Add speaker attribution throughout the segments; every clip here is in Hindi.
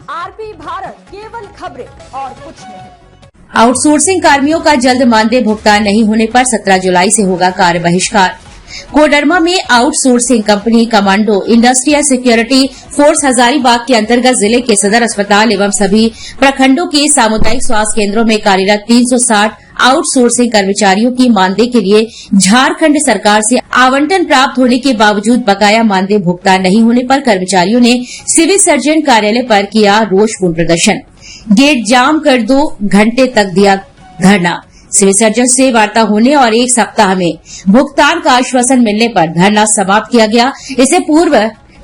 Speaker 1: आरपी भारत, केवल खबरें और कुछ नहीं।
Speaker 2: आउटसोर्सिंग कर्मियों का जल्द मानदेय भुगतान नहीं होने पर 17 जुलाई से होगा कार्य बहिष्कार। कोडरमा में outsourcing company commando industrial security force Hazaribagh के अंतर्गत जिले के सदर अस्पताल एवं सभी प्रखंडों के सामुदायिक स्वास्थ्य केंद्रों में कार्यरत 360 आउटसोर्सिंग कर्मचारियों की मानदेय के लिए झारखंड सरकार से आवंटन प्राप्त होने के बावजूद बकाया मानदेय भुगतान नहीं होने पर कर्मचारियों ने सिविल सर्जन कार्यालय पर किया रोषपूर्ण प्रदर्शन। गेट जाम कर 2 घंटे तक दिया धरना। सिविल सर्जन से वार्ता होने और 1 सप्ताह में भुगतान का आश्वासन मिलने पर धरना समाप्त किया गया। इससे पूर्व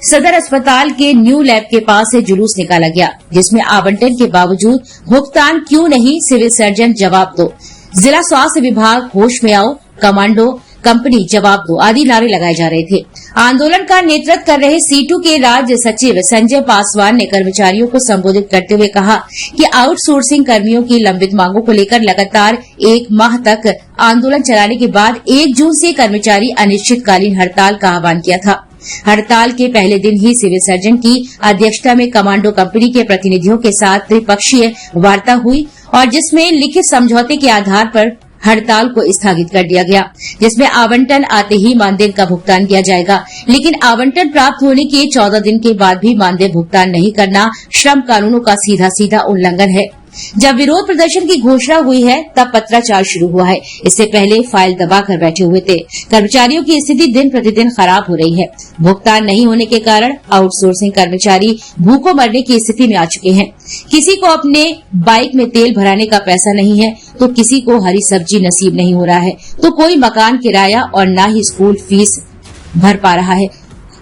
Speaker 2: सदर अस्पताल के न्यू लैब के पास से जुलूस निकाला गया, जिसमें आवंटन के बावजूद भुगतान क्यों नहीं, सिविल सर्जन जवाब दो, जिला स्वास्थ्य विभाग होश में आओ, कमांडो कंपनी जवाब दो आदि नारे लगाए जा रहे थे। आंदोलन का नेतृत्व कर रहे सीटू के राज्य सचिव संजय पासवान ने कर्मचारियों को संबोधित करते हुए कहा कि आउटसोर्सिंग कर्मियों की लंबित मांगों को लेकर लगातार 1 माह तक आंदोलन चलाने के बाद 1 जून से कर्मचारी अनिश्चितकालीन हड़ताल का आह्वान किया था। हड़ताल के पहले दिन ही सिविल सर्जन की अध्यक्षता में कमांडो कंपनी के प्रतिनिधियों के साथ त्रिपक्षीय वार्ता हुई और जिसमें लिखित समझौते के आधार पर हड़ताल को स्थगित कर दिया गया, जिसमें आवंटन आते ही मानदेय का भुगतान किया जाएगा। लेकिन आवंटन प्राप्त होने के 14 दिन के बाद भी मानदेय भुगतान नहीं करना श्रम कानूनों का सीधा सीधा उल्लंघन है। जब विरोध प्रदर्शन की घोषणा हुई है तब पत्राचार शुरू हुआ है। इससे पहले फाइल दबाकर बैठे हुए थे। कर्मचारियों की स्थिति दिन प्रतिदिन खराब हो रही है। भुगतान नहीं होने के कारण आउटसोर्सिंग कर्मचारी भूखों मरने की स्थिति में आ चुके हैं। किसी को अपने बाइक में तेल भराने का पैसा नहीं है तो किसी को हरी सब्जी नसीब नहीं हो रहा है तो कोई मकान किराया और न ही स्कूल फीस भर पा रहा है।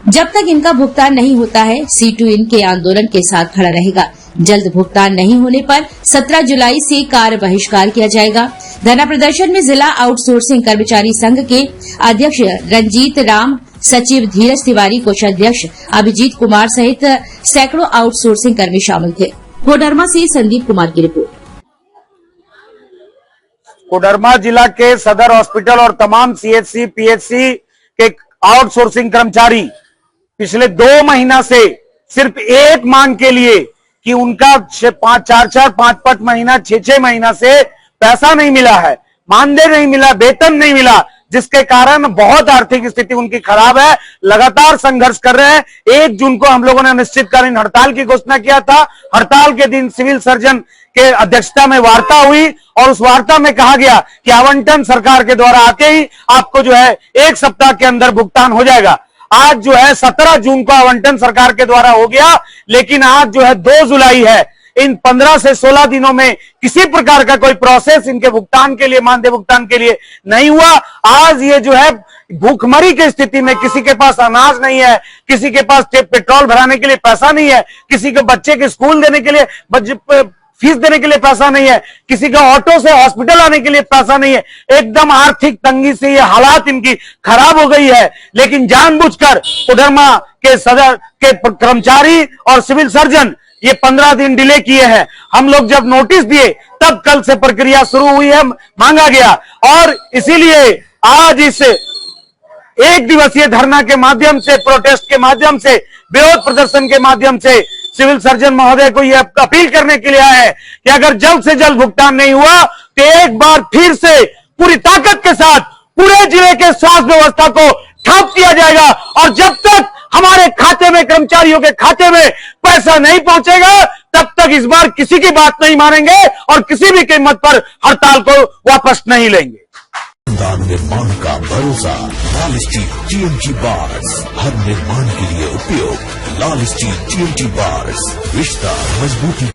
Speaker 2: जब तक इनका भुगतान नहीं होता है, सीटू इनके आंदोलन के साथ खड़ा रहेगा। जल्द भुगतान नहीं होने पर 17 जुलाई से कार्य बहिष्कार किया जाएगा। धरना प्रदर्शन में जिला आउटसोर्सिंग कर्मचारी संघ के अध्यक्ष रंजीत राम, सचिव धीरज तिवारी, कोषाध्यक्ष अभिजीत कुमार सहित सैकड़ों आउटसोर्सिंग कर्मी शामिल थे। कोडरमा से संदीप कुमार की रिपोर्ट।
Speaker 3: कोडरमा जिला के सदर हॉस्पिटल और तमाम CHC, PHC के आउटसोर्सिंग कर्मचारी पिछले 2 महीना से सिर्फ एक मांग के लिए कि उनका 4-4, 5-5 महीना, 6-6 महीना से पैसा नहीं मिला है, मानदेय नहीं मिला, वेतन नहीं मिला, जिसके कारण बहुत आर्थिक स्थिति उनकी खराब है। लगातार संघर्ष कर रहे हैं। 1 जून को हम लोगों ने अनिश्चितकालीन हड़ताल की घोषणा किया था। हड़ताल के दिन सिविल सर्जन के अध्यक्षता में वार्ता हुई और उस वार्ता में कहा गया कि आवंटन सरकार के द्वारा आते ही आपको जो है 1 सप्ताह के अंदर भुगतान हो जाएगा। आज जो है 17 जून को आवंटन सरकार के द्वारा हो गया, लेकिन आज जो है 2 जुलाई है। इन 15 से 16 दिनों में किसी प्रकार का कोई प्रोसेस इनके भुगतान के लिए, मानदेय भुगतान के लिए नहीं हुआ। आज ये जो है भूखमरी की स्थिति में, किसी के पास अनाज नहीं है, किसी के पास पेट्रोल भराने के लिए पैसा नहीं है, किसी के बच्चे के स्कूल देने के लिए फीस देने के लिए पैसा नहीं है, किसी का ऑटो से हॉस्पिटल आने के लिए पैसा नहीं है। एकदम आर्थिक तंगी से ये हालात इनकी खराब हो गई है। लेकिन जानबूझकर कोडरमा के सदर के कर्मचारी और सिविल सर्जन ये 15 दिन डिले किए हैं। हम लोग जब नोटिस दिए तब कल से प्रक्रिया शुरू हुई है, मांगा गया, और इसीलिए आज इस 1 दिवसीय धरना के माध्यम से, प्रोटेस्ट के माध्यम से, विरोध प्रदर्शन के माध्यम से सिविल सर्जन महोदय को यह अपील करने के लिए आए हैं कि अगर जल्द से जल्द भुगतान नहीं हुआ तो एक बार फिर से पूरी ताकत के साथ पूरे जिले के स्वास्थ्य व्यवस्था को ठप किया जाएगा। और जब तक हमारे खाते में, कर्मचारियों के खाते में पैसा नहीं पहुंचेगा, तब तक इस बार किसी की बात नहीं मानेंगे और किसी भी कीमत पर हड़ताल को वापस नहीं लेंगे।
Speaker 4: निर्माण का भरोसा लाल स्टील TMT बार्स, हर निर्माण के लिए उपयोग लाल स्टील TMT बार्स, रिश्ता मजबूती।